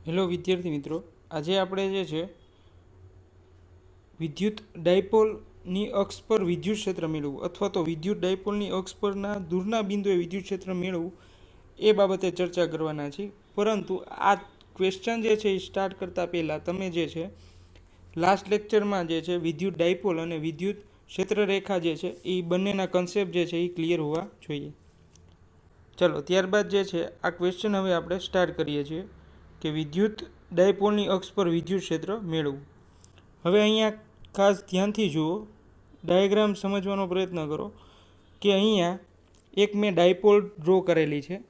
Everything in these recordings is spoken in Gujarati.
હેલો વિદ્યાર્થી મિત્રો, આજે આપણે જે છે વિદ્યુત ડાયપોલની અક્ષ પર વિદ્યુત ક્ષેત્ર મેળવવું અથવા તો વિદ્યુત ડાયપોલની અક્ષ પરના દૂરના બિંદુએ વિદ્યુત ક્ષેત્ર મેળવવું એ બાબતે ચર્ચા કરવાના છીએ. પરંતુ આ ક્વેશ્ચન જે છે એ સ્ટાર્ટ કરતાં પહેલાં તમે જે છે લાસ્ટ લેક્ચરમાં જે છે વિદ્યુત ડાયપોલ અને વિદ્યુત ક્ષેત્રરેખા જે છે એ બંનેના કન્સેપ્ટ જે છે એ ક્લિયર હોવા જોઈએ. ચલો ત્યારબાદ જે છે આ ક્વેશ્ચન હવે આપણે સ્ટાર્ટ કરીએ છીએ કે વિદ્યુત ડાયપોલની અક્ષ પર વિદ્યુત ક્ષેત્ર મેળવવું. હવે અહીંયા ખાસ ધ્યાનથી જુઓ, ડાયાગ્રામ સમજવાનો પ્રયત્ન કરો કે અહીંયા એક મેં ડાયપોલ ડ્રો કરેલી છે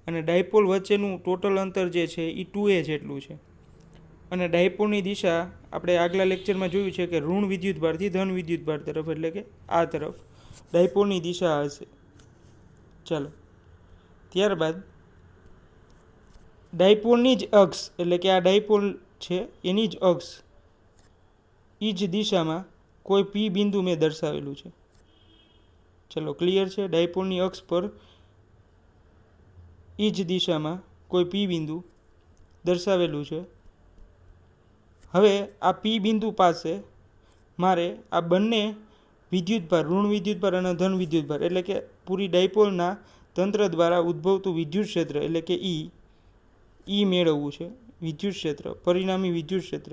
અને ડાયપોલ વચ્ચેનું ટોટલ અંતર જે છે એ 2a જેટલું છે અને ડાયપોલની દિશા આપણે આગલા લેક્ચરમાં જોયું છે કે ઋણ વિદ્યુતભારથી ધન વિદ્યુતભાર તરફ, એટલે કે આ તરફ ડાયપોલની દિશા હશે. ચાલો ત્યારબાદ ડાયપોલની જ અક્ષ, એટલે કે આ ડાયપોલ છે એની જ અક્ષ એ જ દિશામાં કોઈ પી બિંદુ મેં દર્શાવેલું છે. ચલો ક્લિયર છે? ડાયપોલની અક્ષ પર એ જ દિશામાં કોઈ પી બિંદુ દર્શાવેલું છે. હવે આ પી બિંદુ પાસે મારે આ બંને વિદ્યુતભાર, ઋણ વિદ્યુતભાર અને ધન વિદ્યુતભાર, એટલે કે પૂરી ડાયપોલના તંત્ર દ્વારા ઉદ્ભવતું વિદ્યુત ક્ષેત્ર એટલે કે ઈ મેળવવું છે. વિદ્યુત ક્ષેત્ર, પરિણામી વિદ્યુત ક્ષેત્ર.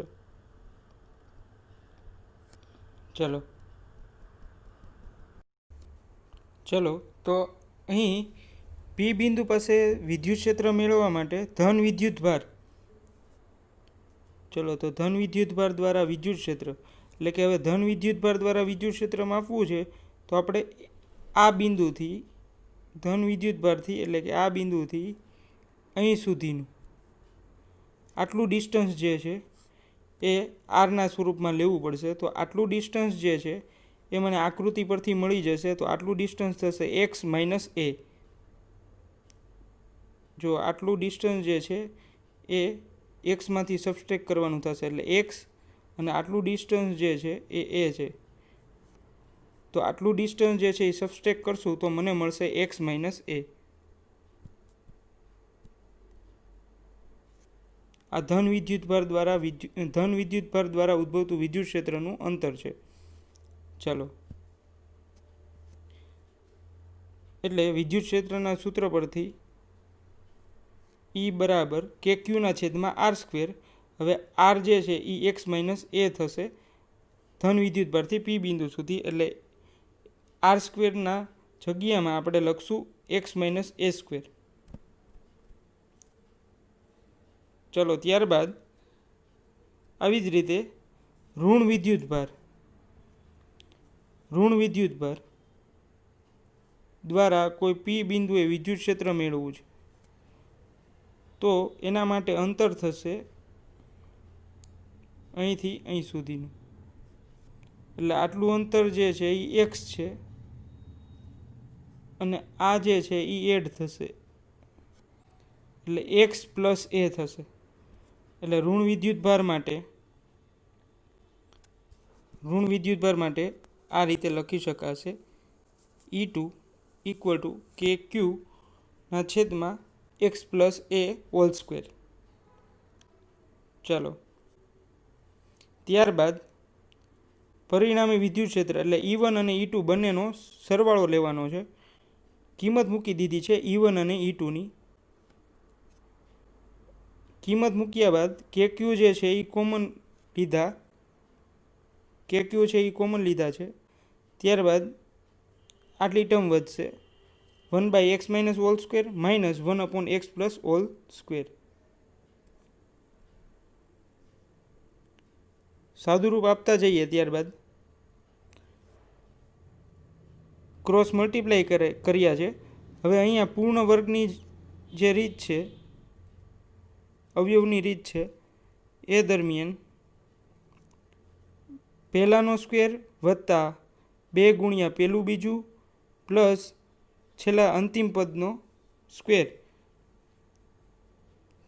ચલો તો અહીં પી બિંદુ પાસે વિદ્યુત ક્ષેત્ર મેળવવા માટે ધન વિદ્યુતભાર, ચલો તો ધન વિદ્યુતભાર દ્વારા વિદ્યુત ક્ષેત્ર, એટલે કે હવે ધન વિદ્યુતભાર દ્વારા વિદ્યુત ક્ષેત્ર માપવું છે તો આપણે આ બિંદુથી ધન વિદ્યુતભારથી, એટલે કે આ બિંદુથી અહીં સુધીનું આટલું ડિસ્ટન્સ જે છે એ આરના સ્વરૂપમાં લેવું પડશે. તો આટલું ડિસ્ટન્સ જે છે એ મને આકૃતિ પરથી મળી જશે. તો આટલું ડિસ્ટન્સ થશે એક્સ માઇનસ એ. જો આટલું ડિસ્ટન્સ જે છે એ એક્સમાંથી સબસ્ટ્રેક્ટ કરવાનું થશે, એટલે એક્સ, અને આટલું ડિસ્ટન્સ જે છે એ છે. તો આટલું ડિસ્ટન્સ જે છે એ સબસ્ટ્રેક્ટ કરશું તો મને મળશે એક્સ માઇનસ એ. આ ધન વિદ્યુતભાર દ્વારા ઉદ્ભવતું વિદ્યુત ક્ષેત્રનું અંતર છે. ચાલો, એટલે વિદ્યુત ક્ષેત્રના સૂત્ર પરથી ઈ બરાબર કે ક્યુના છેદમાં આર સ્ક્વેર. હવે આર જે છે એ એક્સ માઇનસ એ થશે ધન વિદ્યુતભારથી પી બિંદુ સુધી, એટલે આર સ્ક્વેરના જગ્યામાં આપણે લખશું એક્સ માઇનસ એ સ્ક્વેર. ચલો ત્યારબાદ આવી જ રીતે ઋણ વિદ્યુતભાર દ્વારા કોઈ પી બિંદુએ વિદ્યુત ક્ષેત્ર મેળવવું છે તો એના માટે અંતર થશે અહીંથી અહીં સુધીનું, એટલે આટલું અંતર જે છે એ એક્સ છે અને આ જે છે એ એડ થશે, એટલે એક્સ પ્લસ એ થશે. એટલે ઋણ વિદ્યુતભાર માટે આ રીતે લખી શકાશે E2 ઇક્વલ ટુ કે ક્યુના છેદમાં એક્સ પ્લસ એ હોલ સ્ક્વેર. ચાલો ત્યારબાદ પરિણામી વિદ્યુત ક્ષેત્ર એટલે E1 અને E2 બંનેનો સરવાળો લેવાનો છે. કિંમત મૂકી દીધી છે E1 અને E2ની. કિંમત મૂક્યા બાદ કે ક્યુ જે છે એ કોમન લીધા છે. ત્યારબાદ આટલી ટર્મ વધશે 1/x minus whole square minus 1/x plus whole square. સાદુરૂપ આપતા જઈએ ત્યારબાદ ક્રોસ મલ્ટીપ્લાય કર્યા છે. હવે અહીંયા પૂર્ણ વર્ગની જે રીત છે, અવયવની રીત છે, એ દરમિયાન પહેલાંનો સ્ક્વેર વત્તા 2 ગુણ્યા પહેલું બીજું પ્લસ છેલ્લા અંતિમ પદનો સ્ક્વેર.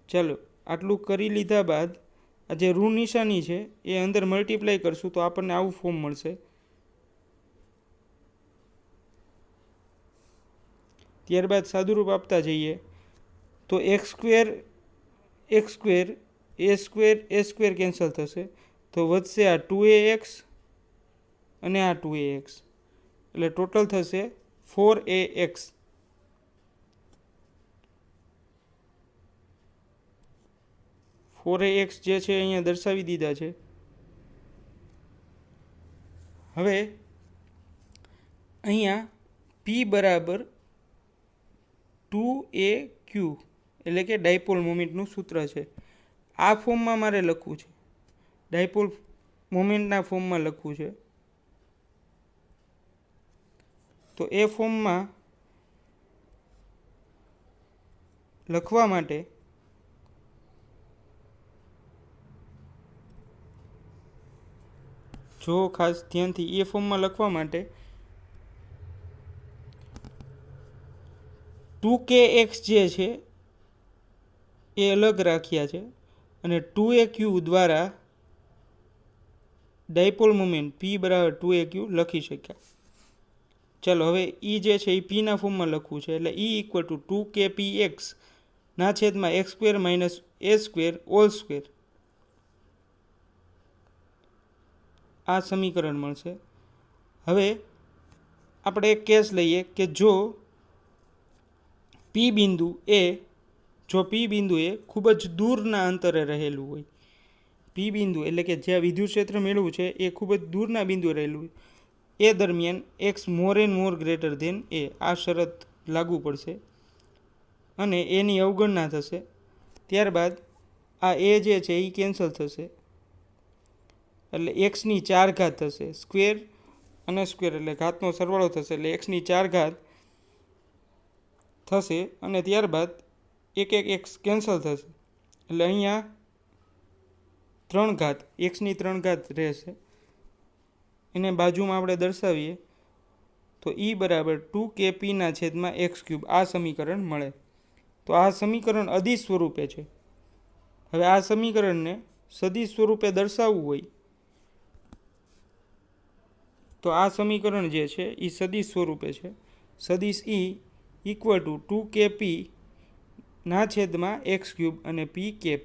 ચાલો આટલું કરી લીધા બાદ આ જે ઋણ નિશાની છે એ અંદર મલ્ટીપ્લાય કરશું તો આપણને આવું ફોર્મ મળશે. ત્યારબાદ સાદુરૂપ આપતા જઈએ તો એક્સ સ્ક્વેર એ સ્ક્વેર કેન્સલ થશે તો વધશે આ 2ax અને આ 2ax, એટલે ટોટલ થશે 4ax. જે છે અહીંયા દર્શાવી દીધા છે. હવે અહીંયા p બરાબર 2aq એટલે કે ડાયપોલ મોમેન્ટનું સૂત્ર છે. આ ફોર્મમાં મારે લખવું છે, ડાયપોલ મોમેન્ટના ફોર્મમાં લખવું છે. તો એ ફોર્મમાં લખવા માટે જો ખાસ ધ્યાનથી એ ફોર્મમાં લખવા માટે 2kx જે છે એ અલગ રાખ્યા છે અને 2aq દ્વારા ડાયપોલ મોમેન્ટ p બરાબર 2aq લખી શક્યા. ચાલો હવે e જે છે એ પીના ફોર્મમાં લખવું છે, એટલે e ઇક્વલ ટુ 2kpx ના છેદમાં x square minus a square all square. આ સમીકરણ મળશે. હવે આપણે એક કેસ લઈએ કે જો પી બિંદુ એ ખૂબ જ દૂરના અંતરે રહેલું હોય, પી બિંદુ એટલે કે જ્યાં વિદ્યુત ક્ષેત્ર મેળવવું છે એ ખૂબ જ દૂરના બિંદુએ રહેલું હોય, એ દરમિયાન x more and more greater than a, આ શરત લાગુ પડશે અને એની અવગણના થશે. ત્યારબાદ આ એ જે છે એ કેન્સલ થશે, એટલે એક્સની 4 ઘાત થશે, સ્ક્વેર અને સ્ક્વેર એટલે ઘાતનો સરવાળો થશે, એટલે એક્સની 4 ઘાત થશે અને ત્યારબાદ એક એક્સ કેન્સલ થશે, એટલે અહીંયા 3 ઘાત, એક્સની 3 ઘાત રહેશે. એને બાજુમાં આપણે દર્શાવીએ તો e બરાબર 2kp ના છેદમાં x ક્યુબ, આ સમીકરણ મળે. તો આ સમીકરણ અદિશ સ્વરૂપે છે. હવે આ સમીકરણને સદિશ સ્વરૂપે દર્શાવવું હોય તો આ સમીકરણ જે છે એ સદિશ સ્વરૂપે છે. સદિશ e ઇક્વલ ટુ 2kp ના છેદમાં x ક્યુબ અને p કેપ.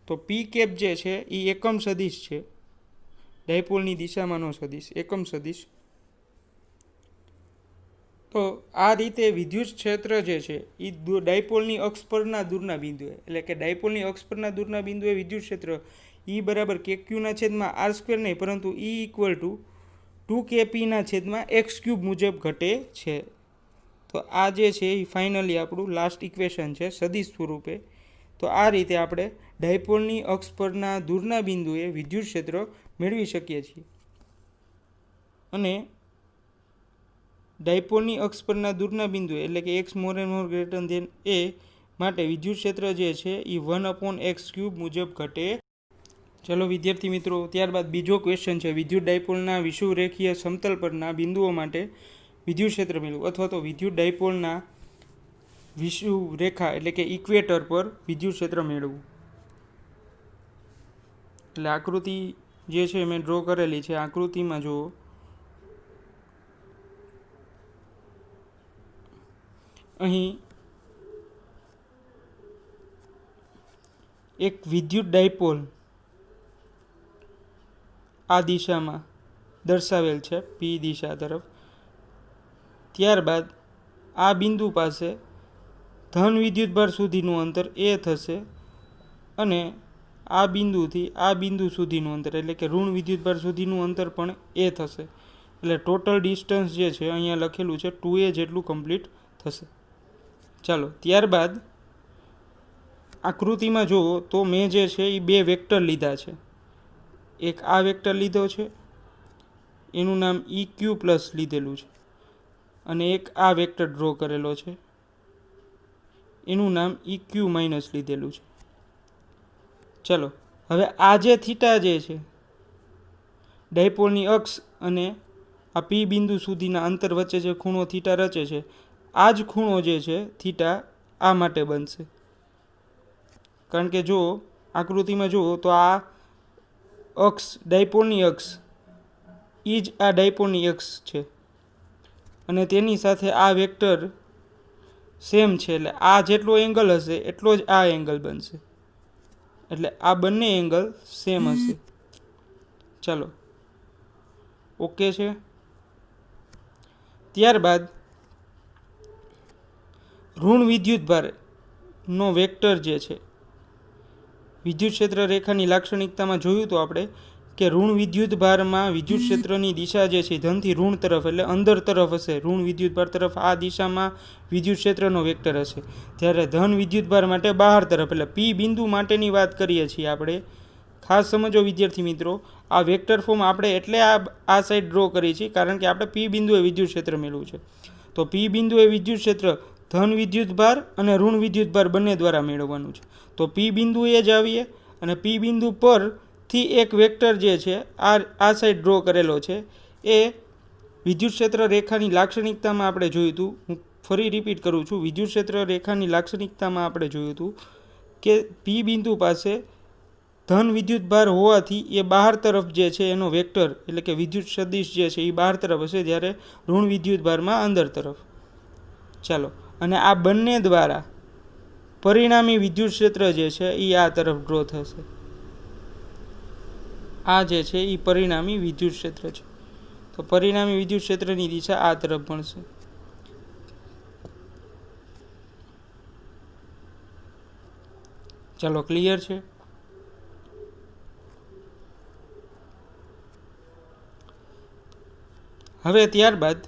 તો p કેપ જે છે એ એકમ સદિશ છે, ડાયપોલની દિશામાંનો સદિશ, એકમ સદિશ. તો આ રીતે વિદ્યુત ક્ષેત્ર જે છે એ ડાયપોલની અક્ષ પરના દૂરના બિંદુએ, એટલે કે ડાયપોલની અક્ષ પરના દૂરના બિંદુએ વિદ્યુત ક્ષેત્ર E બરાબર kq ના છેદમાં r સ્ક્વેર નહીં પરંતુ E ઇક્વલ ટુ 2kp ના છેદમાં x ક્યુબ મુજબ ઘટે છે. તો આ જે છે એ ફાઇનલી આપણું લાસ્ટ ઇક્વેશન છે સદિશ સ્વરૂપે. તો આ રીતે આપણે ડાયપોલની અક્ષ પરના દૂરના બિંદુએ વિદ્યુત ક્ષેત્ર મેળવી શકીએ છીએ. અને ડાયપોલની અક્ષ પરના દૂરના બિંદુએ એટલે કે x more and more greater than a માટે વિદ્યુત ક્ષેત્ર જે છે એ 1/x³ મુજબ ઘટે. ચલો વિદ્યાર્થી મિત્રો, ત્યારબાદ બીજો ક્વેશ્ચન છે વિદ્યુત ડાયપોલના વિષુવરેખીય સમતલ પરના બિંદુઓ માટે વિદ્યુત ક્ષેત્ર મેળવવું, અથવા તો વિદ્યુત ડાયપોલના વિષુવરેખા એટલે કે ઇક્વેટર પર વિદ્યુત ક્ષેત્ર મેળવવું. એટલે આકૃતિ જે છે મેં ડ્રો કરેલી છે, આકૃતિમાં જુઓ. અહીં એક વિદ્યુત ડાયપોલ આ દિશામાં દર્શાવેલ છે પી દિશા તરફ. ત્યારબાદ આ બિંદુ પાસે ધન વિદ્યુતભાર સુધીનું અંતર એ થશે અને આ બિંદુથી આ બિંદુ સુધીનું અંતર એટલે કે ઋણ વિદ્યુતભાર સુધીનું અંતર પણ એ થશે. એટલે ટોટલ ડિસ્ટન્સ જે છે અહીંયા લખેલું છે 2a જેટલું કમ્પ્લીટ થશે. ચાલો ત્યારબાદ આકૃતિમાં જુઓ તો મેં જે છે એ બે વેક્ટર લીધા છે. એક આ વેક્ટર લીધો છે, એનું નામ EQ પ્લસ લીધેલું છે, અને એક આ વેક્ટર ડ્રો કરેલો છે, એનું નામ EQ માઇનસ લીધેલું છે. ચલો હવે આ જે થીટા જે છે ડાયપોલની અક્ષ અને આ પી બિંદુ સુધીના અંતર વચ્ચે જે ખૂણો થીટા રચે છે, આ જ ખૂણો જે છે થીટા આ માટે બનશે. કારણ કે જો આકૃતિમાં જુઓ તો આ અક્ષ ડાયપોલની અક્ષ એ જ આ ડાયપોલની અક્ષ છે અને તેની સાથે આ વેક્ટર સેમ છે, એટલે આ જેટલો એંગલ હશે એટલો જ આ એંગલ બનશે. એટલે આ બંને એંગલ સેમ હશે. ચાલો ઓકે છે. ત્યારબાદ ઋણ વિદ્યુતભારનો વેક્ટર જે છે, વિદ્યુત ક્ષેત્ર રેખાની લાક્ષણિકતામાં જોયું તો આપણે કે ઋણ વિદ્યુતભારમાં વિદ્યુત ક્ષેત્રની દિશા જે છે ધનથી ઋણ તરફ એટલે અંદર તરફ હશે. ઋણ વિદ્યુતભાર તરફ આ દિશામાં વિદ્યુત ક્ષેત્રનો વેક્ટર હશે. જ્યારે ધન વિદ્યુતભાર માટે બહાર તરફ એટલે પી બિંદુ માટેની વાત કરીએ છીએ આપણે. ખાસ સમજો વિદ્યાર્થી મિત્રો, આ વેક્ટર ફોર્મ આપણે એટલે આ સાઈડ ડ્રો કરી છે કારણ કે આપણે પી બિંદુએ વિદ્યુત ક્ષેત્ર મેળવ્યું છે. તો પી બિંદુએ વિદ્યુત ક્ષેત્ર ધન વિદ્યુતભાર અને ઋણ વિદ્યુતભાર બંને દ્વારા મેળવવાનું છે. તો પી બિંદુએ જ આવીએ અને પી બિંદુ પરથી એક વેક્ટર જે છે આ સાઈડ ડ્રો કરેલો છે. એ વિદ્યુત ક્ષેત્ર રેખાની લાક્ષણિકતામાં આપણે જોયું હતું. હું ફરી રિપીટ કરું છું, વિદ્યુત ક્ષેત્ર રેખાની લાક્ષણિકતામાં આપણે જોયું હતું કે પી બિંદુ પાસે ધન વિદ્યુતભાર હોવાથી એ બહાર તરફ જે છે એનો વેક્ટર એટલે કે વિદ્યુત સદિશ જે છે એ બહાર તરફ હશે, જ્યારે ઋણ વિદ્યુતભારમાં અંદર તરફ. ચાલો, અને આ બંને દ્વારા પરિણામી વિદ્યુત ક્ષેત્ર જે છે એ આ તરફ ડ્રો થશે. આ જે છે એ પરિણામી વિદ્યુત ક્ષેત્ર છે. તો પરિણામી વિદ્યુત ક્ષેત્રની દિશા આ તરફ બનશે. ચાલો ક્લિયર છે. હવે ત્યારબાદ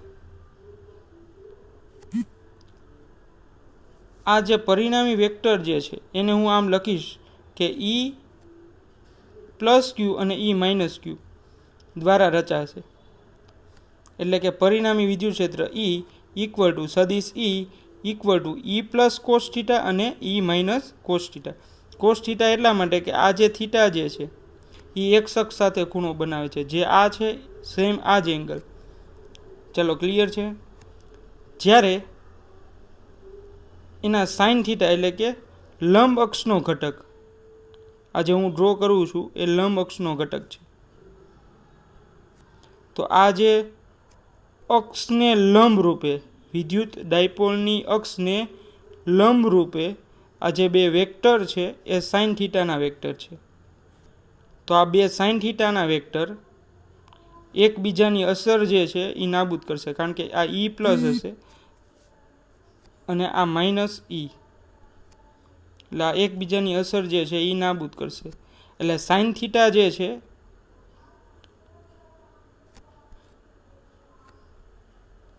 આ જે પરિણામી વેક્ટર જે છે એને હું આમ લખીશ કે E પ્લસ ક્યુ અને E માઇનસ ક્યુ દ્વારા રચાશે. એટલે કે પરિણામી વિદ્યુત ક્ષેત્ર E ઇક્વલ ટુ સદિશ E equal to E plus cos theta અને E minus cos theta. Cos theta એટલા માટે કે આ જે થીટા જે છે એ એક અક્ષ સાથે ખૂણો બનાવે છે, જે આ છે સેમ આ જ એંગલ. ચલો ક્લિયર છે. જ્યારે એના સાઇન થીટા એટલે કે લંબ અક્ષનો ઘટક, આ જે હું ડ્રો કરું છું એ લંબ અક્ષનો ઘટક છે. તો આ જે અક્ષને લંબ રૂપે વિદ્યુત ડાયપોલની અક્ષને લંબ રૂપે આ જે બે વેક્ટર છે એ સાઇન થીટાના વેક્ટર છે. તો આ બે સાઇન થીટાના વેક્ટર એકબીજાની અસર જે છે એ નાબૂદ કરશે, કારણ કે આ E પ્લસ હશે અને આ માઇનસ E, એટલે આ એકબીજાની અસર જે છે એ નાબૂદ કરશે. એટલે સાઇન થીટા જે છે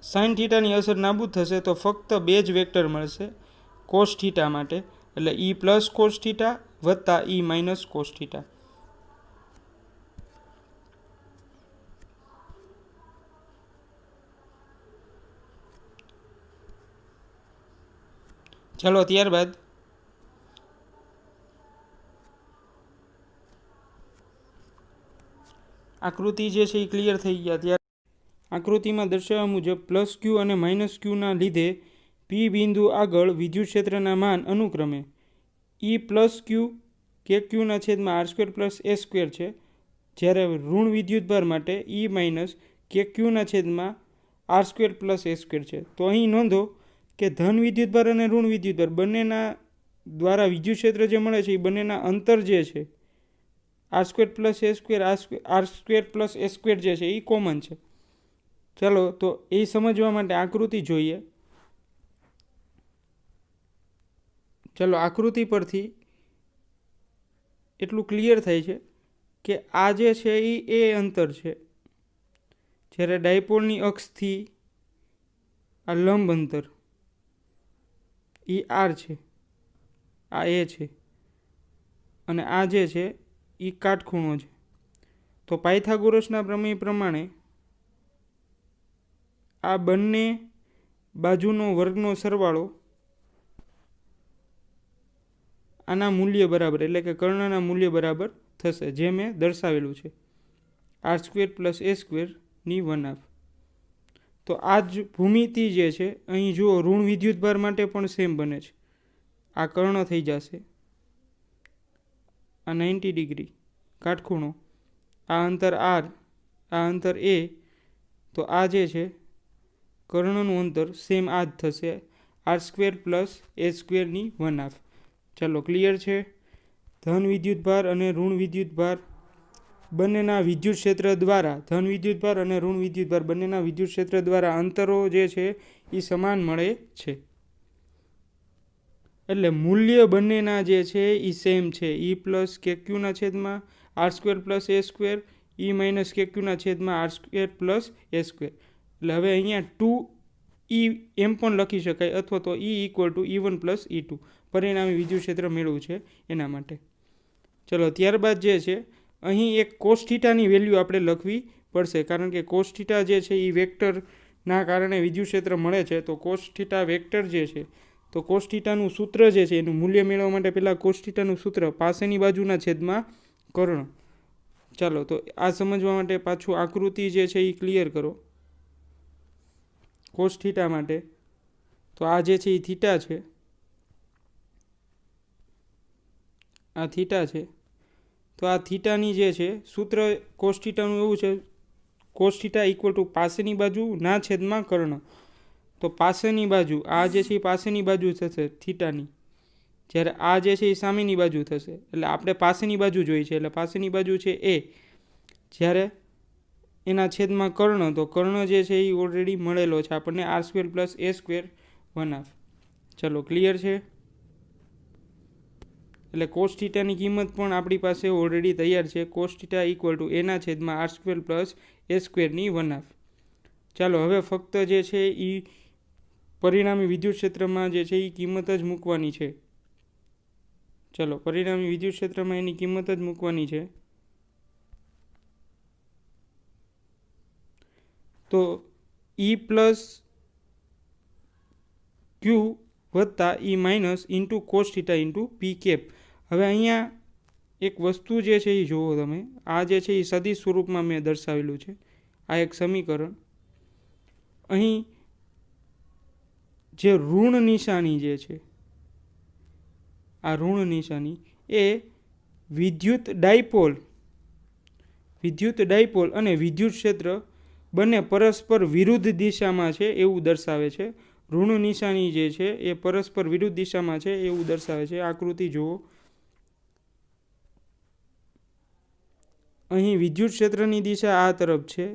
સાઇન થીટાની અસર નાબૂદ થશે તો ફક્ત બે જ વેક્ટર મળશે કોસ થીટા માટે, એટલે E પ્લસ કોસ થીટા વત્તા E માઇનસ કોસ થીટા. ચાલો ત્યારબાદ આકૃતિ જે છે એ ક્લિયર થઈ ગયા. ત્યારે આકૃતિમાં દર્શાવ્યા મુજબ પ્લસ ક્યુ અને માઇનસ ક્યુના લીધે પી બિંદુ આગળ વિદ્યુત ક્ષેત્રના માન અનુક્રમે E પ્લસ ક્યુ કે ક્યુના છેદમાં આર સ્ક્વેર પ્લસ એ સ્ક્વેર છે, જ્યારે ઋણ વિદ્યુતભાર માટે E માઇનસ કે ક્યુના છેદમાં આર સ્ક્વેર પ્લસ એ સ્ક્વેર છે. તો અહીં નોંધો કે ધન વિદ્યુતભાર અને ઋણ વિદ્યુતભાર બંનેના દ્વારા વિદ્યુત ક્ષેત્ર જે મળે છે એ બંનેના અંતર જે છે આર સ્ક્વેર પ્લસ એ સ્ક્વેર આર સ્ક્વેર પ્લસ એ સ્ક્વેર જે છે એ કોમન છે. ચાલો તો એ સમજવા માટે આકૃતિ જોઈએ. ચાલો આકૃતિ પરથી એટલું ક્લિયર થાય છે કે આ જે છે એ અંતર છે, જ્યારે ડાયપોલની અક્ષથી આ લંબ અંતર એ આર છે, આ એ છે, અને આ જે છે એ કાટખૂણો છે. તો પાયથાગોરસના પ્રમેય પ્રમાણે આ બંને બાજુનો વર્ગનો સરવાળો આના મૂલ્ય બરાબર એટલે કે કર્ણના મૂલ્ય બરાબર થશે, જે મેં દર્શાવેલું છે આર સ્ક્વેર પ્લસ એ સ્ક્વેરની 1/2. તો આ જ ભૂમિતિ જે છે અહીં જુઓ ઋણ વિદ્યુતભાર માટે પણ સેમ બને છે. આ કર્ણ થઈ જશે, આ 90 ડિગ્રી કાટખૂણો, આ અંતર આર, આ અંતર એ. તો આ જે છે કર્ણનું અંતર સેમ આ જ થશે આર સ્ક્વેર પ્લસ એ સ્ક્વેરની 1/2. ચાલો ક્લિયર છે. ધન વિદ્યુતભાર અને ઋણ વિદ્યુતભાર બંનેના વિદ્યુત ક્ષેત્ર દ્વારા ધન વિદ્યુતભાર અને ઋણ વિદ્યુતભાર બંનેના વિદ્યુત ક્ષેત્ર દ્વારા અંતરો જે છે એ સમાન મળે છે. એટલે મૂલ્ય બંનેના જે છે એ સેમ છે. ઈ પ્લસ કેક્યુના છેદમાં આર સ્ક્વેર પ્લસ એ સ્ક્વેર, ઈ માઇનસ કેક્યુના છેદમાં આર સ્ક્વેર પ્લસ એ સ્ક્વેર. એટલે હવે અહીંયા 2E એમ પણ લખી શકાય અથવા તો E equal to E1 plus E2 પરિણામી વિદ્યુત ક્ષેત્ર મેળવવું છે એના માટે. ચલો ત્યારબાદ જે છે અહીં એક કોસ થીટાની વેલ્યુ આપણે લખવી પડશે, કારણ કે કોસ થીટા જે છે એ વેક્ટરના કારણે વિદ્યુત ક્ષેત્ર મળે છે. તો કોસ થીટા વેક્ટર જે છે, તો કોસ થીટાનું સૂત્ર જે છે એનું મૂલ્ય મેળવવા માટે પહેલાં કોસ થીટાનું સૂત્ર પાસેની બાજુના છેદમાં કર્ણ. ચાલો તો આ સમજવા માટે પાછું આકૃતિ જે છે એ ક્લિયર કરો. કોસ થીટા માટે તો આ જે છે એ થીટા છે, આ થીટા છે. તો આ થીટાની જે છે સૂત્ર કોસ થીટાનું એવું છે, કોસ થીટા ઇક્વલ ટુ પાસેની બાજુ ના છેદમાં કર્ણ. તો પાસેની બાજુ આ જે છે એ પાસેની બાજુ થશે થીટાની, જ્યારે આ જે છે એ સામેની બાજુ થશે. એટલે આપણે પાસેની બાજુ જોઈ છે, એટલે પાસેની બાજુ છે એ, જ્યારે એના છેદમાં કર્ણ, તો કર્ણ જે છે એ ઓલરેડી મળેલો છે આપણને આર સ્ક્વેર પ્લસ એ સ્ક્વેર 1/2. ચલો ક્લિયર છે. એટલે કોસ થીટાની કિંમત પણ આપણી પાસે ઓલરેડી તૈયાર છે. કોસ થીટા ઇક્વલ ટુ એના છેદમાં આર સ્ક્વેર પ્લસ એ સ્ક્વેરની 1/2. ચાલો હવે ફક્ત જે છે એ પરિણામી વિદ્યુત ક્ષેત્રમાં જે છે એ કિંમત જ મૂકવાની છે. ચલો પરિણામી વિદ્યુત ક્ષેત્રમાં એની કિંમત જ મૂકવાની છે. તો E પ્લસ ક્યુ વત્તા E minus into cos theta into p cap. હવે અહીંયા એક વસ્તુ જે છે એ જુઓ તમે, આ જે છે એ સદિશ સ્વરૂપમાં મેં દર્શાવેલું છે. આ એક સમીકરણ. અહીં જે ઋણ નિશાની જે છે, આ ઋણ નિશાની એ વિદ્યુત ડાયપોલ અને વિદ્યુત ક્ષેત્ર બંને પરસ્પર વિરુદ્ધ દિશામાં છે એવું દર્શાવે છે. ઋણ નિશાની જે છે એ પરસ્પર વિરુદ્ધ દિશામાં છે એવું દર્શાવે છે. આકૃતિ જુઓ. અહીં વિદ્યુત ક્ષેત્રની દિશા આ તરફ છે,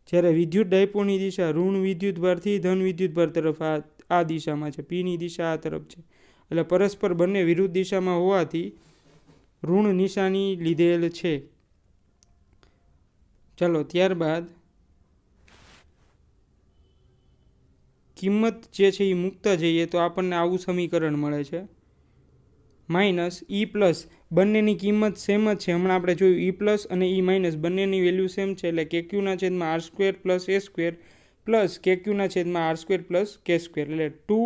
જ્યારે વિદ્યુત ડાયપોલની દિશા ઋણ વિદ્યુતભારથી ધન વિદ્યુતભાર તરફ આ દિશામાં છે. પીની દિશા આ તરફ છે. એટલે પરસ્પર બંને વિરુદ્ધ દિશામાં હોવાથી ઋણ નિશાની લીધેલ છે. ચાલો ત્યારબાદ કિંમત જે છે એ મૂકતા જઈએ તો આપણને આવું સમીકરણ મળે છે. માઇનસ ઈ પ્લસ બંનેની કિંમત સેમ જ છે. હમણાં આપણે જોયું ઈ પ્લસ અને ઈ માઇનસ બંનેની વેલ્યુ સેમ છે. એટલે કેક્યુના છેદમાં આર સ્ક્વેર પ્લસ એ સ્ક્વેર પ્લસ કેક્યુના છેદમાં આર સ્ક્વેર પ્લસ કે સ્ક્વેર. એટલે 2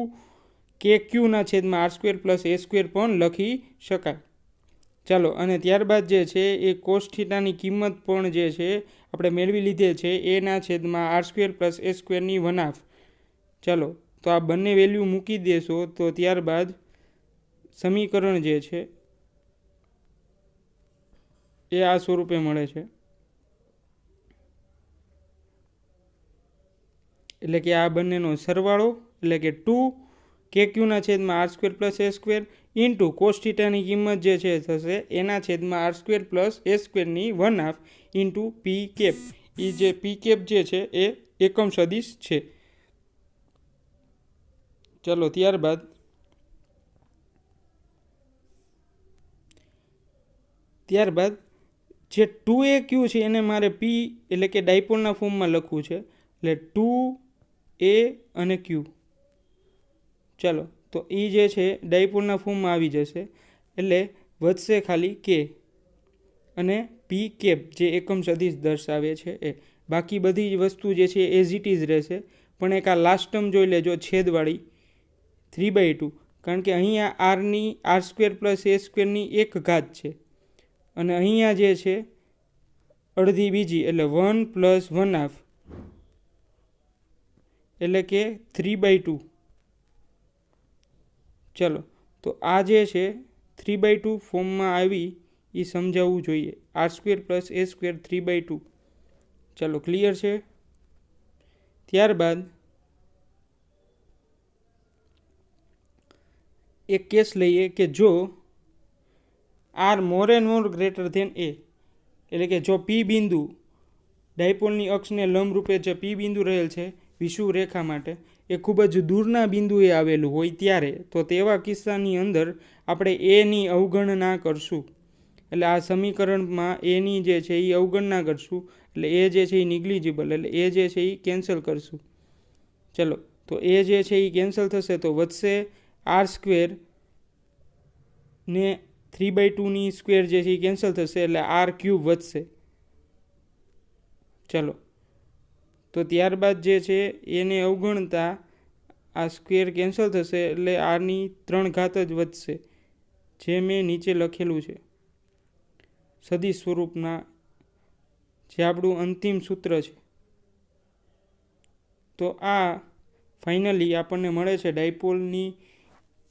કેક્યુના છેદમાં આર સ્ક્વેર પ્લસ એ સ્ક્વેર પણ લખી શકાય. ચાલો અને ત્યારબાદ જે છે એ કોસ થીટાની કિંમત પણ જે છે આપણે મેળવી લીધે છે એના છેદમાં આર સ્ક્વેર પ્લસ એ સ્ક્વેરની 1/2. ચાલો તો આ બંને વેલ્યુ મૂકી દેશો તો ત્યારબાદ સમીકરણ જે છે એ આ સ્વરૂપે મળે છે. એટલે કે આ બંનેનો સરવાળો, એટલે કે 2 કેક્યુના છેદમાં આર સ્ક્વેર પ્લસ એ સ્ક્વેર ઇન્ટુ કોસ થીટાની કિંમત જે છે થશે એના છેદમાં આર સ્ક્વેર પ્લસ એ સ્ક્વેરની 1/2 ઇન્ટુ પી કેપ. એ જે પી કેપ જે છે એ એકમ સદિશ છે. ચલો ત્યારબાદ જે 2AQ છે એને મારે પી એટલે કે ડાયપોલના ફોર્મમાં લખવું છે. એટલે 2A અને Q. ચાલો તો એ જે છે ડાયપોલના ફોર્મમાં આવી જશે. એટલે વધશે ખાલી K અને પી કેપ જે એકમ સદિશ દર્શાવે છે એ. બાકી બધી જ વસ્તુ જે છે એઝ ઇટ ઇઝ રહેશે. પણ એક આ લાસ્ટ ટર્મ જોઈ લેજો છેદવાળી 3/2, કારણ કે અહીંયા આરની આર સ્ક્વેર પ્લસ એ સ્ક્વેરની 1 ઘાત છે અને અહીંયા જે છે અડધી બીજી, એટલે 1 + 1/2 એટલે કે 3/2. ચલો તો આ જે છે 3/2 ફોર્મમાં આવી એ સમજાવવું જોઈએ. આર સ્ક્વેર પ્લસ એ સ્ક્વેર 3/2. ચલો ક્લિયર છે. ત્યારબાદ એક કેસ લઈએ કે જો r more and more greater than a, એટલે કે જો પી બિંદુ ડાયપોલની અક્ષને લંબરૂપે જે પી બિંદુ રહેલ છે વિષુવ રેખા માટે એ ખૂબ જ દૂરના બિંદુએ આવેલું હોય ત્યારે તો તેવા કિસ્સાની અંદર આપણે એની અવગણના કરશું. એટલે આ સમીકરણમાં એની જે છે એ અવગણના કરશું, એટલે એ જે છે એ નિગ્લિજિબલ, એટલે એ જે છે એ કેન્સલ કરશું. ચલો, તો એ જે છે એ કેન્સલ થશે તો વધશે આર સ્ક્વેર ને 3/2ની સ્ક્વેર જે છે એ કેન્સલ થશે, એટલે આર ક્યુબ વધશે. ચલો, તો ત્યારબાદ જે છે એને અવગણતા આ સ્ક્વેર કેન્સલ થશે, એટલે આરની 3 ઘાત જ વધશે, જે મેં નીચે લખેલું છે સદિશ સ્વરૂપના, જે આપણું અંતિમ સૂત્ર છે. તો આ ફાઇનલી આપણને મળે છે ડાયપોલની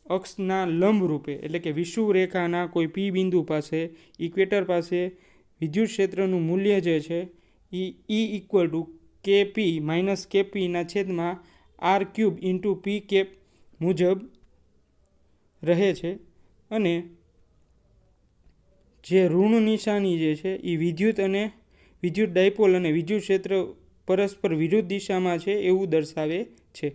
અક્ષના લંબ રૂપે, એટલે કે વિષુવ રેખાના કોઈ પી બિંદુ પાસે ઇક્વેટર પાસે વિદ્યુત ક્ષેત્રનું મૂલ્ય જે છે એ ઇક્વલ ટુ કેપી માઇનસ કેપીના છેદમાં r cube into p cap મુજબ રહે છે. અને જે ઋણ નિશાની જે છે એ વિદ્યુત ડાયપોલ અને વિદ્યુત ક્ષેત્ર પરસ્પર વિરુદ્ધ દિશામાં છે એવું દર્શાવે છે.